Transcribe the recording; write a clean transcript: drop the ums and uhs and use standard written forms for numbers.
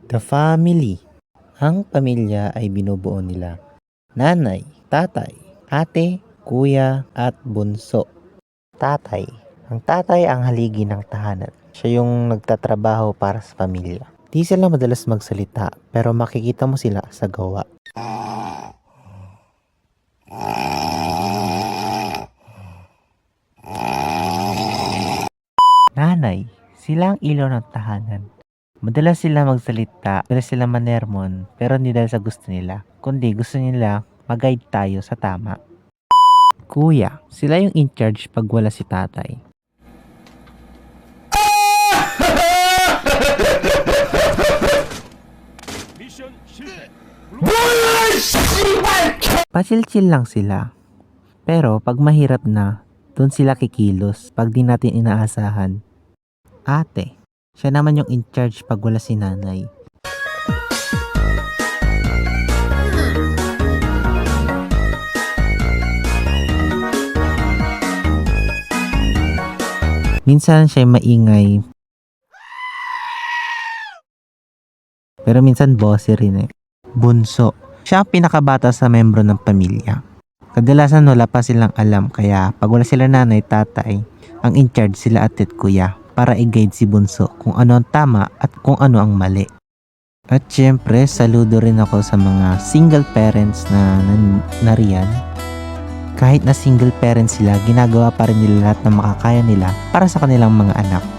The family. Ang pamilya ay binubuo nila nanay, tatay, ate, kuya, at bunso. Tatay. Ang tatay ang haligi ng tahanan. Siya yung nagtatrabaho para sa pamilya. Di sila madalas magsalita pero makikita mo sila sa gawa. Nanay. Sila ang ilaw ng tahanan. Madalas sila magsalita, madalas sila manermon, pero hindi dahil sa gusto nila, kundi gusto nila mag-guide tayo sa tama. Kuya, sila yung in charge pag wala si tatay. Pachill-chill lang sila. Pero pag mahirap na, doon sila kikilos pag di natin inaasahan. Ate, siya naman yung in charge pag wala si nanay. Minsan siya maingay. Pero minsan bossy rin eh. Bunso. Siya ang pinakabata sa membro ng pamilya. Kadalasan wala pa silang alam kaya pag wala sila nanay, tatay, ang in charge sila ate at kuya para i-guide si bunso kung ano ang tama at kung ano ang mali. At syempre, saludo rin ako sa mga single parents na nariyan. Kahit na single parents sila, ginagawa pa rin nila lahat ng makakaya nila para sa kanilang mga anak.